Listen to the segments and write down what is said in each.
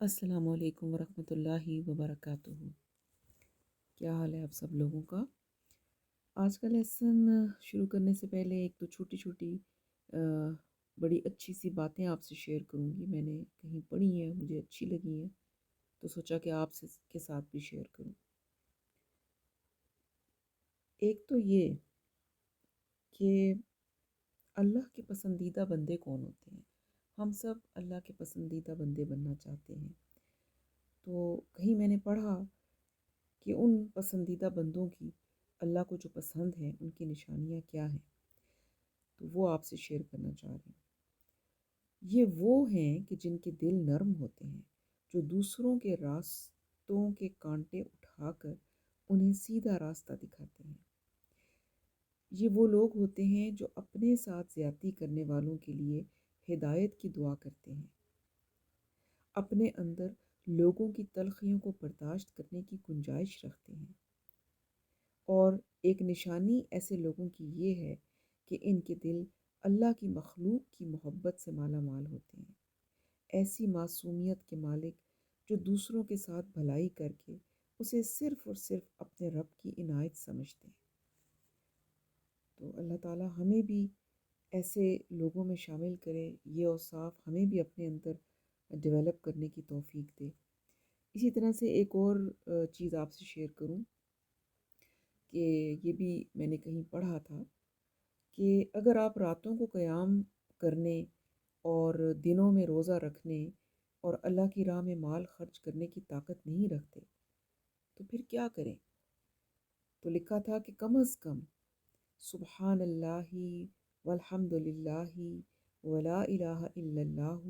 السلام علیکم ورحمۃ اللہ وبرکاتہ۔ کیا حال ہے آپ سب لوگوں کا؟ آج کا لیسن شروع کرنے سے پہلے ایک تو چھوٹی چھوٹی بڑی اچھی سی باتیں آپ سے شیئر کروں گی۔ میں نے کہیں پڑھی ہیں، مجھے اچھی لگی ہیں، تو سوچا کہ آپ کے ساتھ بھی شیئر کروں۔ ایک تو یہ کہ اللہ کے پسندیدہ بندے کون ہوتے ہیں۔ ہم سب اللہ کے پسندیدہ بندے بننا چاہتے ہیں۔ تو کہیں میں نے پڑھا کہ ان پسندیدہ بندوں کی اللہ کو جو پسند ہیں ان کی نشانیاں کیا ہیں، تو وہ آپ سے شیئر کرنا چاہ رہی ہوں۔ یہ وہ ہیں کہ جن کے دل نرم ہوتے ہیں، جو دوسروں کے راستوں کے کانٹے اٹھا کر انہیں سیدھا راستہ دکھاتے ہیں۔ یہ وہ لوگ ہوتے ہیں جو اپنے ساتھ زیادتی کرنے والوں کے لیے ہدایت کی دعا کرتے ہیں، اپنے اندر لوگوں کی تلخیوں کو برداشت کرنے کی گنجائش رکھتے ہیں۔ اور ایک نشانی ایسے لوگوں کی یہ ہے کہ ان کے دل اللہ کی مخلوق کی محبت سے مالا مال ہوتے ہیں، ایسی معصومیت کے مالک جو دوسروں کے ساتھ بھلائی کر کے اسے صرف اور صرف اپنے رب کی عنایت سمجھتے ہیں۔ تو اللہ تعالیٰ ہمیں بھی ایسے لوگوں میں شامل کرے، یہ اوصاف ہمیں بھی اپنے اندر ڈیولپ کرنے کی توفیق دے۔ اسی طرح سے ایک اور چیز آپ سے شیئر کروں کہ یہ بھی میں نے کہیں پڑھا تھا کہ اگر آپ راتوں کو قیام کرنے اور دنوں میں روزہ رکھنے اور اللہ کی راہ میں مال خرچ کرنے کی طاقت نہیں رکھتے تو پھر کیا کریں؟ تو لکھا تھا کہ کم از کم سبحان اللہ والحمد للہ ولا الہ الا اللہ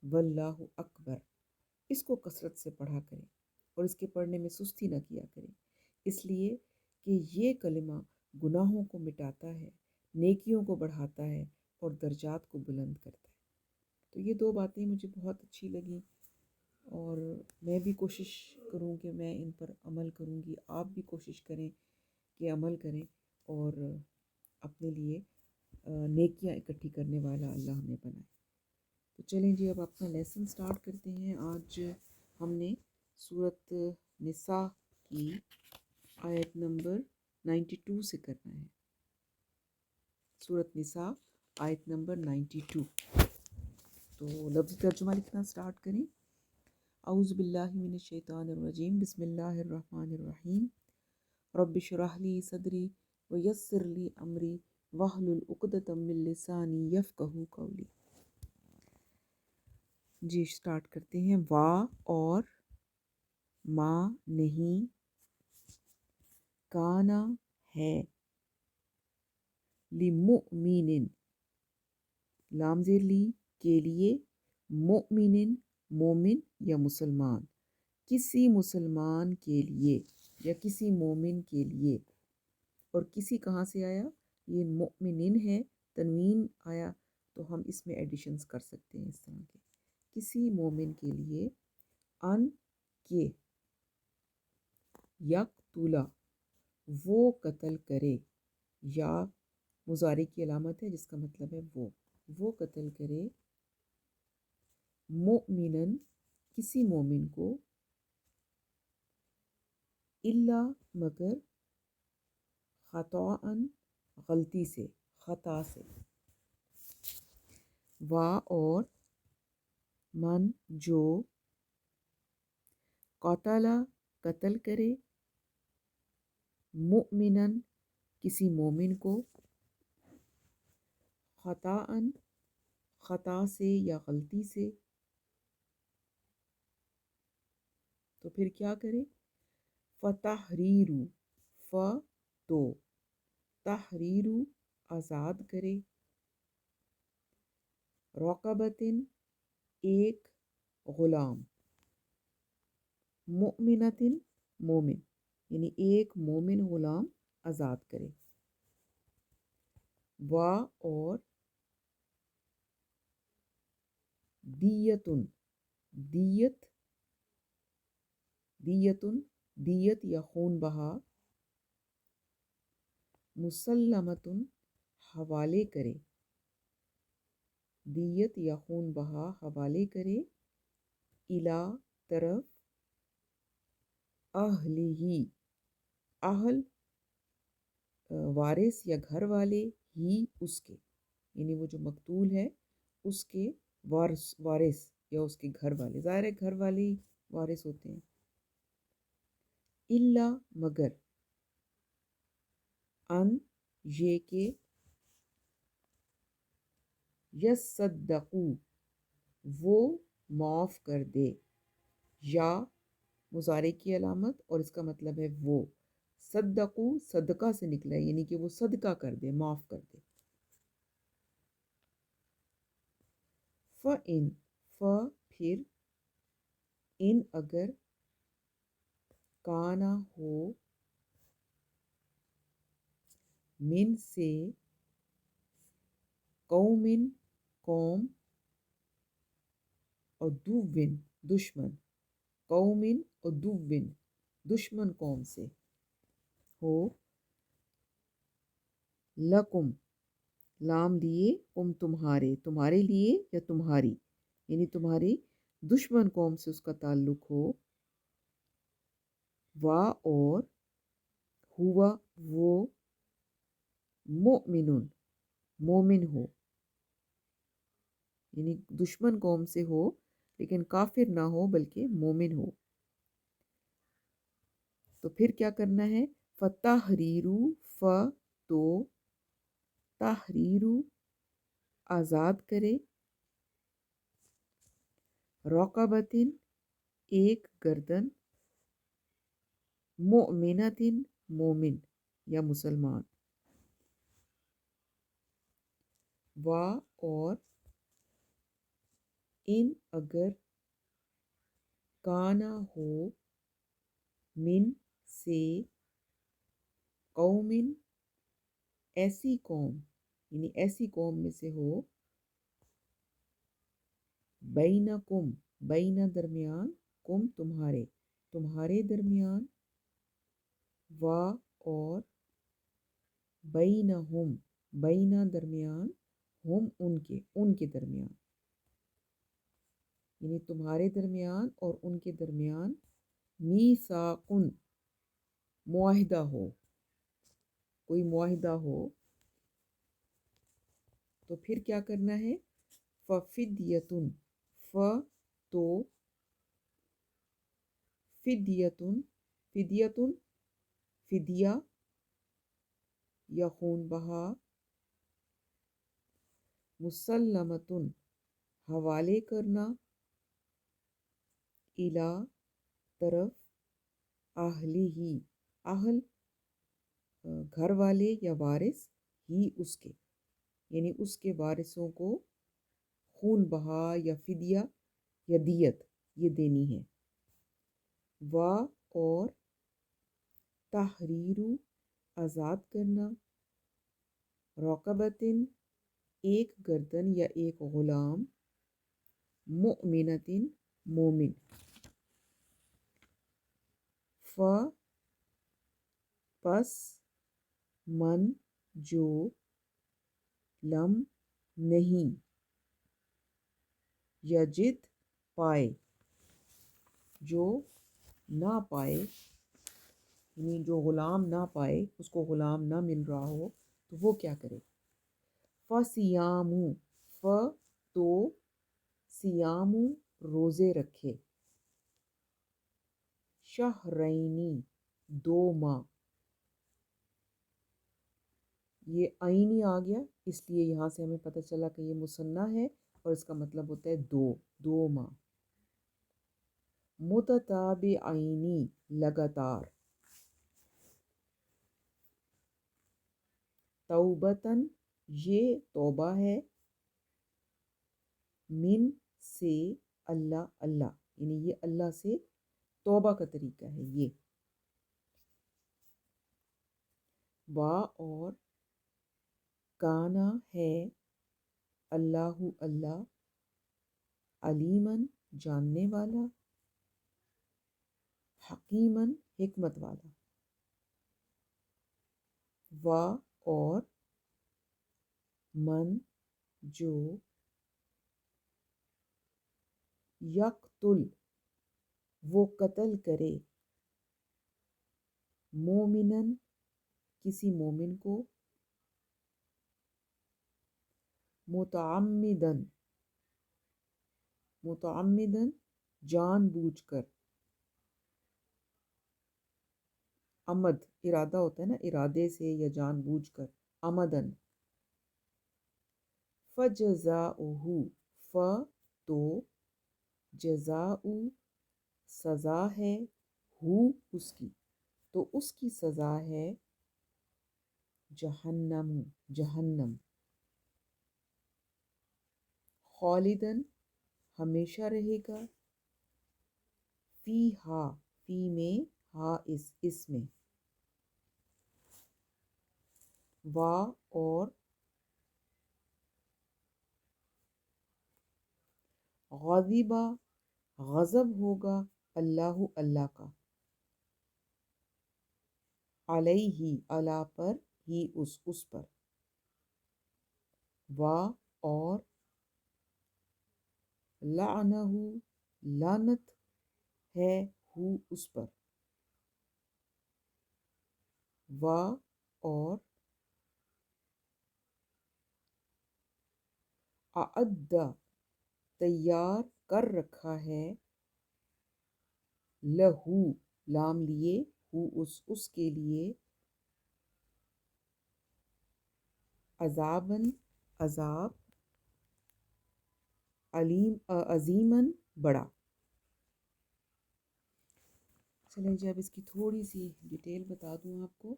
واللہ اکبر، اس کو کثرت سے پڑھا کریں اور اس کے پڑھنے میں سستی نہ کیا کریں، اس لیے کہ یہ کلمہ گناہوں کو مٹاتا ہے، نیکیوں کو بڑھاتا ہے اور درجات کو بلند کرتا ہے۔ تو یہ دو باتیں مجھے بہت اچھی لگیں اور میں بھی کوشش کروں کہ میں ان پر عمل کروں گی۔ آپ بھی کوشش کریں کہ عمل کریں اور اپنے لیے نیکیاں اکٹھی کرنے والا اللہ ہمیں بنائے۔ تو چلیں جی، اب اپنا لیسن سٹارٹ کرتے ہیں۔ آج ہم نے سورۃ نساء کی آیت نمبر 92 سے کرنا ہے۔ سورۃ نساء آیت نمبر 92۔ تو لفظ ترجمہ لکھنا سٹارٹ کریں۔ اعوذ باللہ من الشیطان الرجیم، بسم اللہ الرحمن الرحیم۔ رب اشرح لی صدری ویسر لی امری واحلل عقدۃ من لسانی یفقہوا قولی۔ جی سٹارٹ کرتے ہیں۔ وا اور ما نہیں، کانا ہے، لمؤمن لام زیر لی کے لیے، مؤمن مومن یا مسلمان، کسی مسلمان کے لیے یا کسی مومن کے لیے۔ اور کسی کہاں سے آیا؟ یہ مؤمنین ہے، تنوین آیا تو ہم اس میں ایڈیشنز کر سکتے ہیں اس طرح کے۔ کسی مومن کے لیے، ان کے، یقتلا وہ قتل کرے، یا مضارع کی علامت ہے جس کا مطلب ہے وہ قتل کرے، مؤمنن کسی مومن کو، الا مگر، خطأً غلطی سے، خطا سے، وا اور، من جو، قتل قتل کرے، مؤمنن کسی مومن کو، خطأً خطا سے یا غلطی سے، تو پھر کیا کرے؟ فتحریر، تو تحریر آزاد کرے، رقبۃ ایک غلام، مؤمنۃ مومن یعنی ایک مومن غلام آزاد کرے، وا اور، دیتن دیت، دیتن دیت یا خون بہا، مسلمتن حوالے کرے، دیت یا خون بہا حوالے کرے، الا طرف اہلہی، اہل وارث یا گھر والے، ہی اس کے، یعنی وہ جو مقتول ہے اس کے وارث یا اس کے گھر والے، ظاہر ہے گھر والے ہی وارث ہوتے ہیں. الا مگر، ان یہ کہ یصدقو وہ معاف کر دے، یا مضارع کی علامت اور اس کا مطلب ہے وہ. صدقو صدقہ سے نکلا ہے، یعنی کہ وہ صدقہ کر دے، معاف کر دے. فَإِن پھر، ان اگر، کانا ہو، من سے، قومن قوم، عدوٍ دشمن، قومن عدوٍ دشمن قوم سے ہو، لکم لام دیے، کم تمہارے، تمہارے لیے یا تمہاری، یعنی تمہاری دشمن قوم سے اس کا تعلق ہو، وا اور، ہوا وہ، مؤمن مومن ہو، یعنی دشمن قوم سے ہو لیکن کافر نہ ہو بلکہ مومن ہو. تو پھر کیا کرنا ہے؟ فتحریرو، تو تحریرو آزاد کرے، رقبتن ایک گردن، مؤمنتن مومن یا مسلمان، وا اور، ان اگر، کانا ہو، من سے، قومن ایسی قوم، یعنی ایسی قوم میں سے ہو، بینکم بین درمیان، کم تمہارے، تمہارے درمیان، وا اور، بینہم بینا درمیان، ہم ان کے درمیان، یعنی تمہارے درمیان اور ان کے درمیان، میثاقن معاہدہ ہو، کوئی معاہدہ ہو. تو پھر کیا کرنا ہے؟ ففدیتن، تو فدیتن، فدیتن فدیہ یا خون بہا، مسلمتن حوالے کرنا، الا طرف، اہلہ اہل گھر والے یا وارث، ہی اس کے، یعنی اس کے وارثوں کو خون بہا یا فدیہ یا دیت یہ دینی ہے. وا اور، تحریرو آزاد کرنا، رقبتن ایک گردن یا ایک غلام، مؤمنتن مومن. پس، من جو، لم نہیں، یجد پائے، جو نہ پائے، یعنی جو غلام نہ پائے، اس کو غلام نہ مل رہا ہو تو وہ کیا کرے؟ فَصِيَامُ تو سیام روزے رکھے، شہرینی 2 ماہ. یہ آئینی آ گیا اس لیے یہاں سے ہمیں پتہ چلا کہ یہ مثنیٰ ہے اور اس کا مطلب ہوتا ہے 2 ماہ. متتابعینی لگاتار، توبتاً یہ توبہ ہے، من سے اللہ یعنی یہ اللہ سے توبہ کا طریقہ ہے یہ. وا اور، کانا ہے، اللہ علیماً جاننے والا، حکیماً حکمت والا. وا اور، من جو، یقتل وہ قتل کرے مومنن کسی مومن کو متعمدن متعمدن جان بوجھ کر، عمد ارادہ ہوتا ہے نا، ارادے سے یا جان بوجھ کر، عمدن، فجزاؤہ، ف تو جزاؤ سزا ہے، ہو اس کی، تو اس کی سزا ہے جہنم، جہنم، خالدن ہمیشہ رہے گا، فی ہا، فی میں، ہا اس میں، وا اور غضبا غضب ہوگا اللہ اللہ کا، علیہ اللہ پر، ہی اس پر، وا اور لعنہ لعنت ہے ہو اس پر، وا اور اعد تیار کر رکھا ہے، لہو لام لیے، ہو اس کے لیے، عذاباً عذاب، علیم عظیماً بڑا۔ چلیں جی اب اس کی تھوڑی سی ڈیٹیل بتا دوں آپ کو۔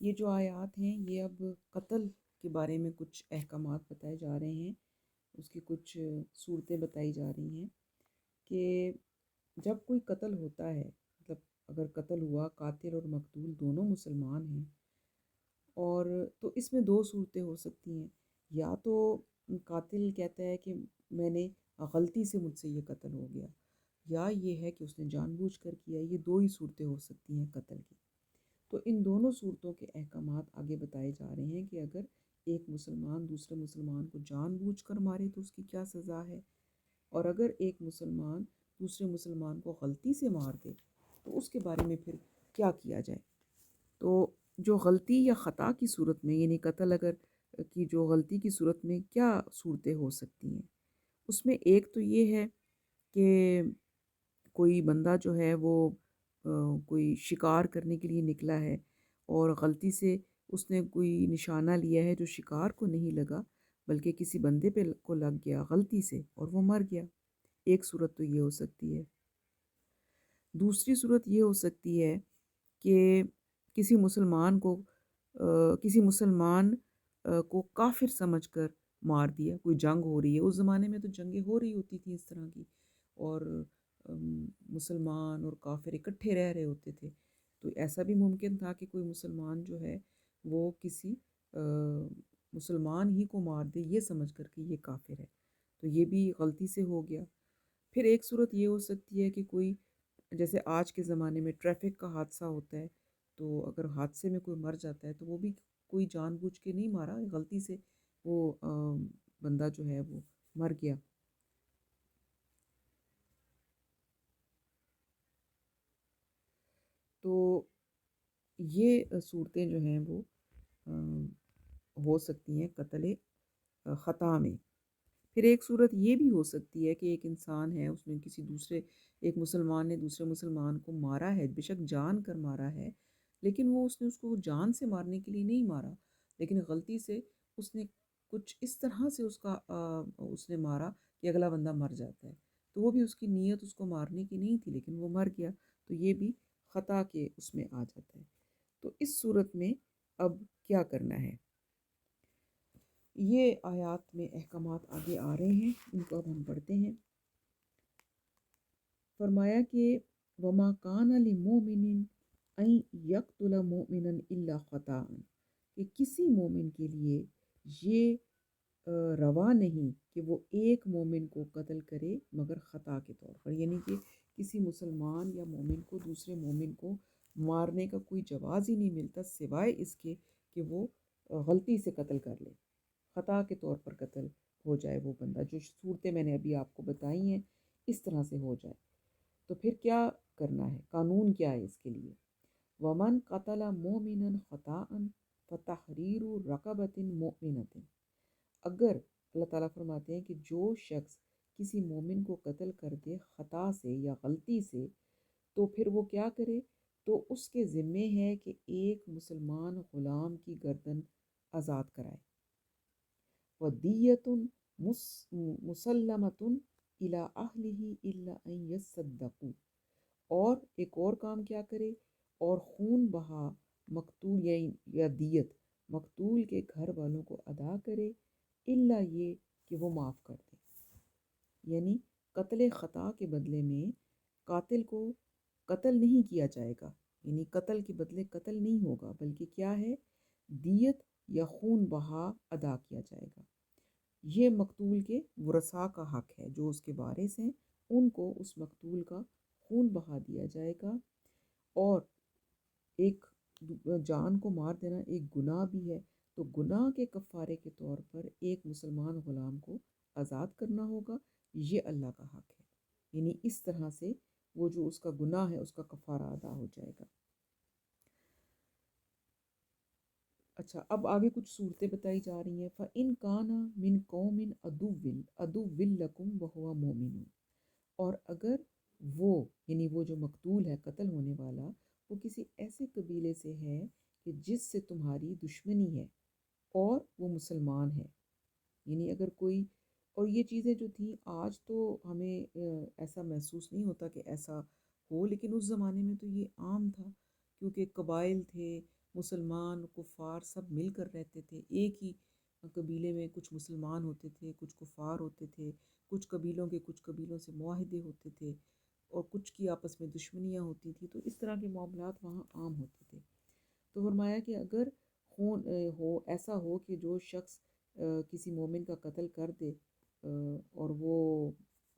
یہ جو آیات ہیں یہ اب قتل کے بارے میں کچھ احکامات بتائے جا رہے ہیں، اس کی کچھ صورتیں بتائی جا رہی ہیں کہ جب کوئی قتل ہوتا ہے، مطلب اگر قتل ہوا، قاتل اور مقتول دونوں مسلمان ہیں، اور تو اس میں دو صورتیں ہو سکتی ہیں، یا تو قاتل کہتا ہے کہ میں نے غلطی سے مجھ سے یہ قتل ہو گیا، یا یہ ہے کہ اس نے جان بوجھ کر کیا، یہ دو ہی صورتیں ہو سکتی ہیں قتل کی۔ تو ان دونوں صورتوں کے احکامات آگے بتائے جا رہے ہیں کہ اگر ایک مسلمان دوسرے مسلمان کو جان بوجھ کر مارے تو اس کی کیا سزا ہے، اور اگر ایک مسلمان دوسرے مسلمان کو غلطی سے مار دے تو اس کے بارے میں پھر کیا کیا جائے۔ تو جو غلطی یا خطا کی صورت میں، یعنی قتل اگر کی جو غلطی کی صورت میں کیا صورتیں ہو سکتی ہیں، اس میں ایک تو یہ ہے کہ کوئی بندہ جو ہے وہ کوئی شکار کرنے کے لیے نکلا ہے اور غلطی سے اس نے کوئی نشانہ لیا ہے جو شکار کو نہیں لگا بلکہ کسی بندے پہ کو لگ گیا غلطی سے اور وہ مر گیا، ایک صورت تو یہ ہو سکتی ہے۔ دوسری صورت یہ ہو سکتی ہے کہ کسی مسلمان کو کو کافر سمجھ کر مار دیا، کوئی جنگ ہو رہی ہے، اس زمانے میں تو جنگیں ہو رہی ہوتی تھیں اس طرح کی، اور مسلمان اور کافر اکٹھے رہ رہے ہوتے تھے، تو ایسا بھی ممکن تھا کہ کوئی مسلمان جو ہے وہ کسی مسلمان ہی کو مار دے یہ سمجھ کر کہ یہ کافر ہے، تو یہ بھی غلطی سے ہو گیا۔ پھر ایک صورت یہ ہو سکتی ہے کہ کوئی، جیسے آج کے زمانے میں ٹریفک کا حادثہ ہوتا ہے، تو اگر حادثے میں کوئی مر جاتا ہے تو وہ بھی کوئی جان بوجھ کے نہیں مارا، غلطی سے وہ بندہ جو ہے وہ مر گیا۔ تو یہ صورتیں جو ہیں وہ ہو سکتی ہیں قتل خطا میں۔ پھر ایک صورت یہ بھی ہو سکتی ہے کہ ایک انسان ہے، اس نے کسی دوسرے، ایک مسلمان نے دوسرے مسلمان کو مارا ہے، بے شک جان کر مارا ہے، لیکن اس نے اس کو جان سے مارنے کے لیے نہیں مارا، لیکن غلطی سے اس نے کچھ اس طرح سے اس نے مارا کہ اگلا بندہ مر جاتا ہے، تو وہ بھی اس کی نیت اس کو مارنے کی نہیں تھی لیکن وہ مر گیا، تو یہ بھی خطا کے اس میں آ جاتا ہے۔ تو اس صورت میں اب کیا کرنا ہے، یہ آیات میں احکامات آگے آ رہے ہیں، ان کو اب ہم پڑھتے ہیں۔ فرمایا کہ وَمَا كَانَ لِمُؤْمِنٍ أَن يَقْتُلَ مُؤْمِنًا إِلَّا خَطَأً، کہ کسی مومن کے لیے یہ روا نہیں کہ وہ ایک مومن کو قتل کرے مگر خطا کے طور پر، یعنی کہ کسی مسلمان یا مومن کو دوسرے مومن کو مارنے کا کوئی جواز ہی نہیں ملتا سوائے اس کے کہ وہ غلطی سے قتل کر لے، خطا کے طور پر قتل ہو جائے وہ بندہ، جو صورتیں میں نے ابھی آپ کو بتائی ہیں اس طرح سے ہو جائے۔ تو پھر کیا کرنا ہے، قانون کیا ہے اس کے لیے؟ ومن قتل مومنا خطأ فتحریر رقبۃ مؤمنۃ، اگر اللہ تعالیٰ فرماتے ہیں کہ جو شخص کسی مومن کو قتل کر دے خطا سے یا غلطی سے، تو پھر وہ کیا کرے؟ تو اس کے ذمے ہے کہ ایک مسلمان غلام کی گردن آزاد کرائے، وَدِيَّةٌ مُسَلَّمَةٌ إِلَىٰ أَهْلِهِ إِلَّا أَن يَصَّدَّقُوا، اور ایک اور کام کیا کرے؟ اور خون بہا مقتول یا دیت مقتول کے گھر والوں کو ادا کرے، الا یہ کہ وہ معاف کر دے۔ یعنی قتل خطا کے بدلے میں قاتل کو قتل نہیں کیا جائے گا، یعنی قتل کے بدلے قتل نہیں ہوگا، بلکہ کیا ہے؟ دیت یا خون بہا ادا کیا جائے گا۔ یہ مقتول کے ورثاء کا حق ہے، جو اس کے وارث ہیں ان کو اس مقتول کا خون بہا دیا جائے گا۔ اور ایک جان کو مار دینا ایک گناہ بھی ہے، تو گناہ کے کفارے کے طور پر ایک مسلمان غلام کو آزاد کرنا ہوگا، یہ اللہ کا حق ہے۔ یعنی اس طرح سے وہ جو اس کا گناہ ہے اس کا کفارہ ادا ہو جائے گا۔ اچھا، اب آگے کچھ صورتیں بتائی جا رہی ہیں۔ فَإِن كَانَ مِن قَوْمٍ عَدُوٍّ لَكُمْ وَهُوَ مُؤْمِنٌ، اور اگر وہ یعنی وہ جو مقتول ہے، قتل ہونے والا، وہ کسی ایسے قبیلے سے ہے کہ جس سے تمہاری دشمنی ہے اور وہ مسلمان ہے، یعنی اگر کوئی، اور یہ چیزیں جو تھیں آج تو ہمیں ایسا محسوس نہیں ہوتا کہ ایسا ہو، لیکن اس زمانے میں تو یہ عام تھا، کیونکہ قبائل تھے، مسلمان کفار سب مل کر رہتے تھے، ایک ہی قبیلے میں کچھ مسلمان ہوتے تھے، کچھ کفار ہوتے تھے، کچھ قبیلوں کے کچھ قبیلوں سے معاہدے ہوتے تھے، اور کچھ کی آپس میں دشمنیاں ہوتی تھیں، تو اس طرح کے معاملات وہاں عام ہوتے تھے۔ تو فرمایا کہ اگر خون ہو ایسا ہو کہ جو شخص کسی مومن کا قتل کر دے، اور وہ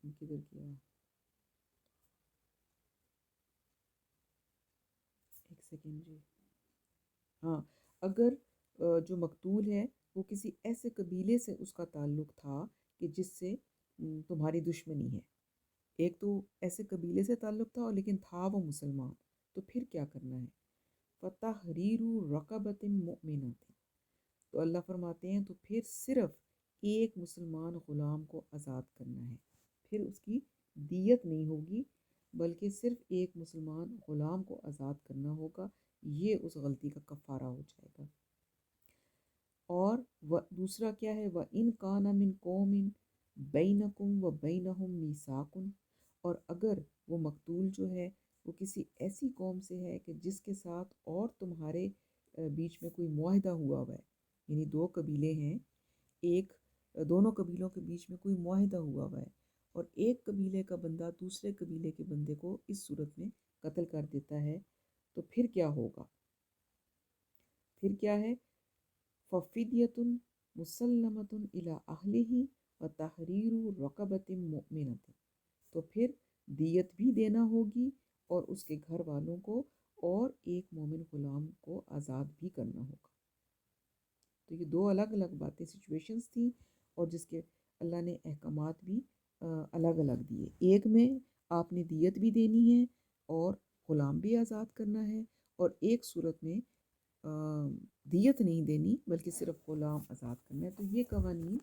کدھر کیا، ایک سیکنڈ جی، ہاں، اگر جو مقتول ہے وہ کسی ایسے قبیلے سے اس کا تعلق تھا کہ جس سے تمہاری دشمنی ہے، ایک تو ایسے قبیلے سے تعلق تھا اور لیکن تھا وہ مسلمان، تو پھر کیا کرنا ہے؟ فَتَحْرِيرُ رَقَبَةٍ مُؤْمِنَةٍ، تو اللہ فرماتے ہیں تو پھر صرف ایک مسلمان غلام کو آزاد کرنا ہے، پھر اس کی دیت نہیں ہوگی، بلکہ صرف ایک مسلمان غلام کو آزاد کرنا ہوگا، یہ اس غلطی کا کفارہ ہو جائے گا۔ اور دوسرا کیا ہے؟ وَإِن كَانَ مِن قَوْمٍ بَيْنَكُمْ وَبَيْنَهُم مِيثَاقٌ، اور اگر وہ مقتول جو ہے وہ کسی ایسی قوم سے ہے کہ جس کے ساتھ اور تمہارے بیچ میں کوئی معاہدہ ہوا ہوا ہے، یعنی دو قبیلے ہیں، ایک دونوں قبیلوں کے بیچ میں کوئی معاہدہ ہوا ہوا ہے، اور ایک قبیلے کا بندہ دوسرے قبیلے کے بندے کو اس صورت میں قتل کر دیتا ہے، تو پھر کیا ہوگا؟ پھر کیا ہے؟ فَفِدْيَةٌ مُسَلَّمَةٌ إِلَىٰ أَهْلِهِ وَتَحْرِيرُ رَقَبَةٍ مُؤْمِنَةٍ، تو پھر دیت بھی دینا ہوگی اور اس کے گھر والوں کو اور ایک مومن غلام کو آزاد بھی کرنا ہوگا۔ تو یہ دو الگ الگ باتیں، سچویشنز تھیں، اور جس کے اللہ نے احکامات بھی الگ الگ دیے۔ ایک میں آپ نے دیت بھی دینی ہے اور غلام بھی آزاد کرنا ہے، اور ایک صورت میں دیت نہیں دینی بلکہ صرف غلام آزاد کرنا ہے۔ تو یہ قوانین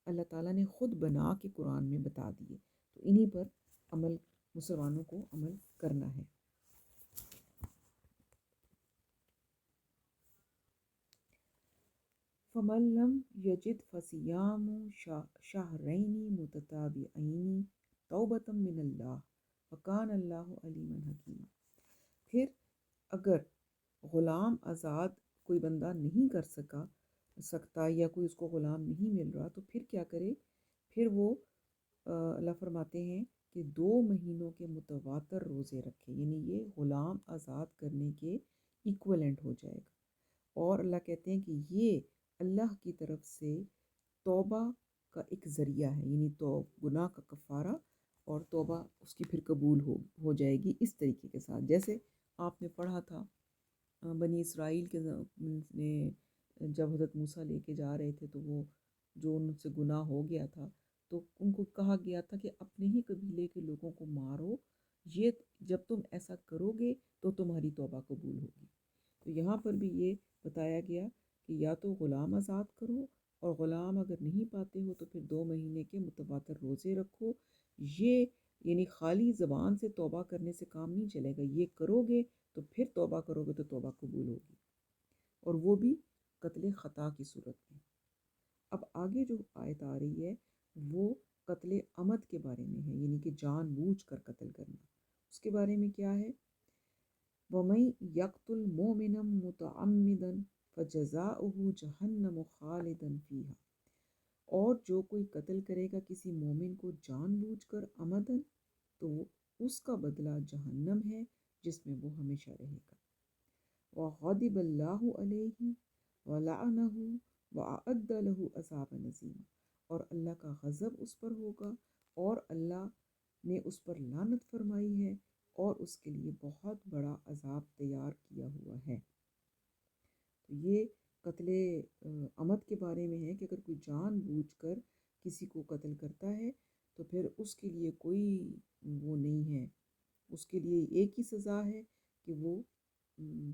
اللہ تعالیٰ نے خود بنا کے قرآن میں بتا دیے، تو انہی پر عمل مسلمانوں کو عمل کرنا ہے۔ فَمَن لَّمْ يَجِدْ فَصِيَامُ شَهْرَيْنِ مُتَتَابِعَيْنِ تَوْبَةً مِّنَ اللَّهِ وَكَانَ اللَّهُ عَلِيمًا حَكِيمًا، پھر اگر غلام آزاد کوئی بندہ نہیں کر سکتا یا کوئی اس کو غلام نہیں مل رہا، تو پھر کیا کرے؟ پھر وہ اللہ فرماتے ہیں کہ 2 مہینوں کے متواتر روزے رکھے، یعنی یہ غلام آزاد کرنے کے ایکولنٹ ہو جائے گا۔ اور اللہ کہتے ہیں کہ یہ اللہ کی طرف سے توبہ کا ایک ذریعہ ہے، یعنی تو گناہ کا کفارہ، اور توبہ اس کی پھر قبول ہو جائے گی اس طریقے کے ساتھ، جیسے آپ نے پڑھا تھا بنی اسرائیل کے نے جب حضرت موسیٰ لے کے جا رہے تھے، تو وہ جو ان سے گناہ ہو گیا تھا، تو ان کو کہا گیا تھا کہ اپنے ہی قبیلے کے لوگوں کو مارو یہ جب تم ایسا کرو گے تو تمہاری توبہ قبول ہوگی۔ تو یہاں پر بھی یہ بتایا گیا کہ یا تو غلام آزاد کرو، اور غلام اگر نہیں پاتے ہو تو پھر 2 مہینے کے متواتر روزے رکھو۔ یہ یعنی خالی زبان سے توبہ کرنے سے کام نہیں چلے گا، یہ کرو گے تو پھر توبہ کرو گے تو توبہ قبول ہوگی، اور وہ بھی قتل خطا کی صورت میں۔ اب آگے جو آیت آ رہی ہے وہ قتل عمد کے بارے میں ہے، یعنی کہ جان بوجھ کر قتل کرنا۔ اس کے بارے میں کیا ہے؟ وَمَن يَقْتُلْ مُؤْمِنًا مُتَعَمِّدًا فَجَزَاؤُهُ جَهَنَّمُ خَالِدًا فِيهَا، اور جو کوئی قتل کرے گا کسی مومن کو جان بوجھ کر عمدن، تو اس کا بدلہ جہنم ہے جس میں وہ ہمیشہ رہے گا۔ وَغَضِبَ اللَّهُ عَلَيْهِ وَلَعَنَهُ وَأَعَدَّ لَهُ عَذَابًا عَظِيمًا، اور اللہ کا غضب اس پر ہوگا، اور اللہ نے اس پر لعنت فرمائی ہے، اور اس کے لیے بہت بڑا عذاب تیار کیا ہوا ہے۔ تو یہ قتل عمد کے بارے میں ہے کہ اگر کوئی جان بوجھ کر کسی کو قتل کرتا ہے تو پھر اس کے لیے کوئی وہ نہیں ہے، اس کے لیے ایک ہی سزا ہے کہ وہ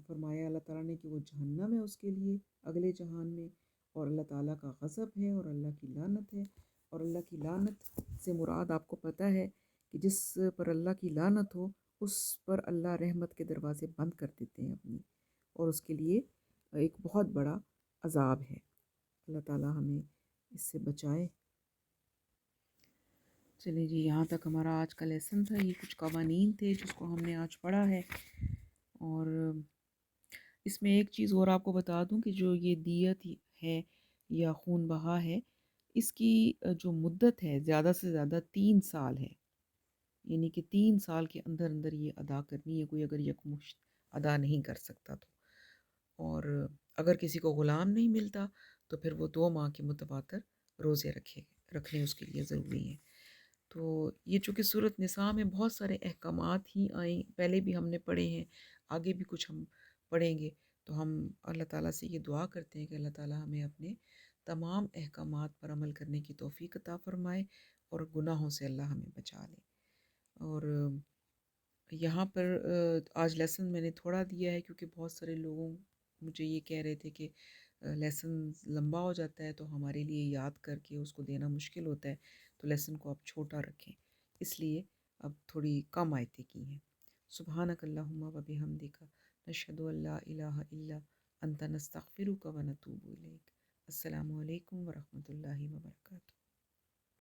فرمایا اللہ تعالیٰ نے کہ وہ جہنم ہے اس کے لیے اگلے جہان میں، اور اللہ تعالیٰ کا غضب ہے اور اللہ کی لعنت ہے۔ اور اللہ کی لعنت سے مراد آپ کو پتہ ہے کہ جس پر اللہ کی لعنت ہو اس پر اللہ رحمت کے دروازے بند کر دیتے ہیں اپنی، اور اس کے لیے ایک بہت بڑا عذاب ہے۔ اللہ تعالیٰ ہمیں اس سے بچائے۔ چلیں جی، یہاں تک ہمارا آج کا لیسن تھا۔ یہ کچھ قوانین تھے جس کو ہم نے آج پڑھا ہے، اور اس میں ایک چیز اور آپ کو بتا دوں کہ جو یہ دیت ہے یا خون بہا ہے، اس کی جو مدت ہے زیادہ سے زیادہ 3 سال ہے، یعنی کہ 3 سال کے اندر اندر یہ ادا کرنی ہے، کوئی اگر یکمشت ادا نہیں کر سکتا تو۔ اور اگر کسی کو غلام نہیں ملتا تو پھر وہ 2 ماہ کے متواتر روزے رکھنے اس کے لیے ضروری ہیں۔ تو یہ چونکہ صورت نساء میں بہت سارے احکامات ہی آئیں، پہلے بھی ہم نے پڑھے ہیں، آگے بھی کچھ ہم پڑھیں گے، تو ہم اللہ تعالیٰ سے یہ دعا کرتے ہیں کہ اللہ تعالیٰ ہمیں اپنے تمام احکامات پر عمل کرنے کی توفیق عطا فرمائے، اور گناہوں سے اللہ ہمیں بچا لے۔ اور یہاں پر آج لیسن میں نے تھوڑا دیا ہے کیونکہ بہت سارے لوگوں مجھے یہ کہہ رہے تھے کہ لیسن لمبا ہو جاتا ہے تو ہمارے لیے یاد کر کے اس کو دینا مشکل ہوتا ہے، تو لیسن کو آپ چھوٹا رکھیں، اس لیے اب تھوڑی کم آیتیں کی ہیں۔ سبحانک اللہم و بحمدک، نشہد ان لا الہ الا انت، نستغفرک و نتوب الیک۔ السلام علیکم ورحمۃ اللہ وبرکاتہ۔